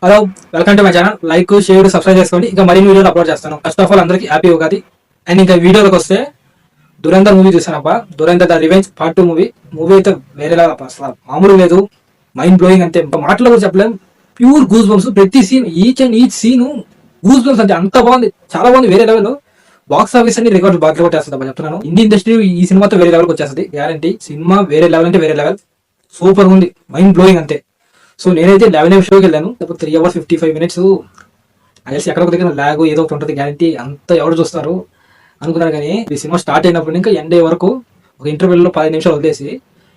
Hello, welcome to my channel. Like, share, subscribe చేసుకోండి. ఇంకా మరిన్ని వీడియోలు అప్లోడ్ చేస్తాను. ఫస్ట్ ఆఫ్ ఆల్ అందరికి హ్యాపీ ఉగాది. అండ్ ఇంకా వీడియోలోకి వస్తే దురంధర్ మూవీ చూసానప్ప. Dhurandhar the revenge part 2 movie అయితే వేరేలా అసలు మామూలు లేదు, మైండ్ బ్లోయింగ్. అంతే మాటలు కూడా చెప్పలేం. ప్యూర్ గూస్ బంప్స్, ప్రతి scene, each and each scene goosebumps. అంటే అంత బాగుంది, చాలా బాగుంది, వేరే లెవెల్. బాక్స్ ఆఫీస్ అని రికార్డు బాగా కొట్టేస్తుంది చెప్తున్నాను. ఇండియన్ ఇండస్ట్రీ ఈ సినిమాతో వేరే లెవెల్కి వచ్చేస్తుంది గ్యారంటీ. సినిమా వేరే లెవెల్ అంటే వేరే లెవెల్, సూపర్ ఉంది, మైండ్ బ్లోయింగ్ అంతే. సో నేనైతే 11 షోకి వెళ్ళాను, 3 hours 55 minutes. అసలు ఎక్కడ ఒక దగ్గర ల్యాగ్ ఏదో ఒకటి ఉంటుంది గ్యారంటీ. అంత ఎవరు చూస్తారు అనుకున్నారు. కానీ ఈ సినిమా స్టార్ట్ అయినప్పుడు ఇంకా ఎండ్ వరకు ఒక ఇంటర్వ్యూలో 10 నిమిషాలు వదిలేసి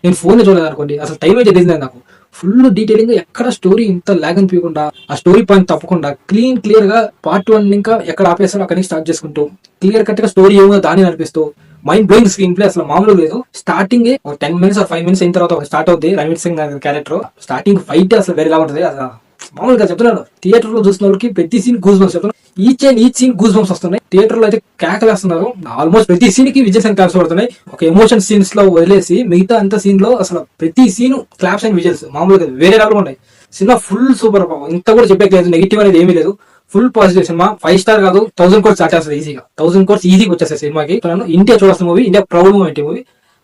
నేను ఫోన్ చూడలేదు అనుకోండి. అసలు టైం అయితే తెలియదు నాకు. ఫుల్ డీటెయిలింగ్, ఎక్కడ స్టోరీ ఇంత ల్యాగ్ అనిపించకుండా, ఆ స్టోరీ పాయింట్ తప్పకుండా క్లియర్ గా పార్ట్ 1 ఇంకా ఎక్కడ ఆపేస్తారో అక్కడి నుంచి స్టార్ట్ చేసుకుంటూ క్లియర్ కట్ గా స్టోరీ ఏమో దాన్ని నడిపిస్తూ మైండ్ బ్లోయింగ్ స్క్రీన్ ప్లే అసలు మామూలు లేదు. స్టార్టింగ్ 10 minutes or 5 minutes అయిన తర్వాత స్టార్ట్ అవుతుంది Ranveer Singh character. Starting fight అసలు వేరేలా ఉంటుంది. అసలు మామూలుగా చెప్తున్నాను, థియేటర్ లో చూసిన వాళ్ళకి ప్రతి సీన్ గూస్ బంప్స్ చెప్తున్నాను. Each and each scene goosebumps వస్తున్నాయి. థియేటర్ లో అయితే కేకలేస్తున్నారు. ఆల్మోస్ట్ ప్రతి సీన్ కి విజయ్ క్లాప్స్ పడుతున్నాయి. ఒక ఎమోషన్ సీన్స్ లో వదిలేసి మిగతా అంత సీన్ లో అసలు ప్రతి సీన్ క్లాప్స్ అండ్ విజువల్స్ మామూలుగా వేరే లెవెల్ ఉన్నాయి. Cinema full super. ఇంత కూడా చెప్పలేదు, నెగిటివ్ అనేది ఏమీ లేదు. Full positive cinema. 5 star కాదు, 1000 crores దాటేస్తుంది ఈజీగా. 1000 crores ఈజీగా వచ్చేస్తాయి సినిమాకి. ఇండియా చూడాల్సిన movie, India proud moment movie.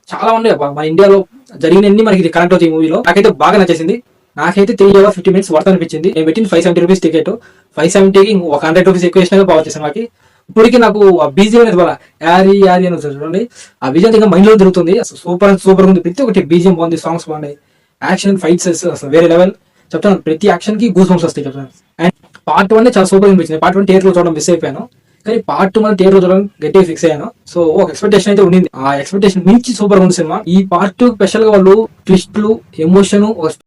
చాలా ఉన్నాయి మన ఇండియాలో జరిగినన్ని మనకి కనెక్ట్ అవుతాయి ఈ మూవీలో. నాకైతే బాగా నచ్చేసింది. నాకైతే 3 hours 50 minutes వర్త్ అనిపించింది. నేను పెట్టిన 570 rupees టికెట్. 570కి ఒక 100 rupees ఎక్కువ వేసినా బాగా వచ్చేసి సినిమాకి. ఇప్పటికి నాకు ఆ బీజియం అనేది బాగా యారీ అని చూడండి. ఆ బీజియం ఇంకా మైండ్ లో తిరుగుతుంది. అసలు సూపర్ ఉంది. ప్రతి ఒక్కటి బీజియం బాగుంది, సాంగ్స్ బాగున్నాయి, యాక్షన్ ఫైట్స్ అసలు వేరే లెవెల్. చెప్తాను, ప్రతి యాక్షన్ కి గూస్ బంప్స్ వస్తాయి చెప్తాను. అండ్ పార్ట్ 1 చాలా సూపర్ అనిపించింది. పార్ట్ 1 థియేటర్ లో చూడడం మిస్ అయిపోయాను, కానీ పార్ట్ 2 మనం థియేటర్ లో చూడడం గట్టిగా ఫిక్స్ అయ్యాను. సో ఒక ఎక్స్పెక్టేషన్ అయితే ఉండింది. ఆ ఎక్స్పెక్టేషన్ మించి సూపర్ ఉంది సినిమా. ఈ పార్ట్ 2 స్పెషల్ గా వాళ్ళు ట్విస్ట్లు, ఎమోషన్,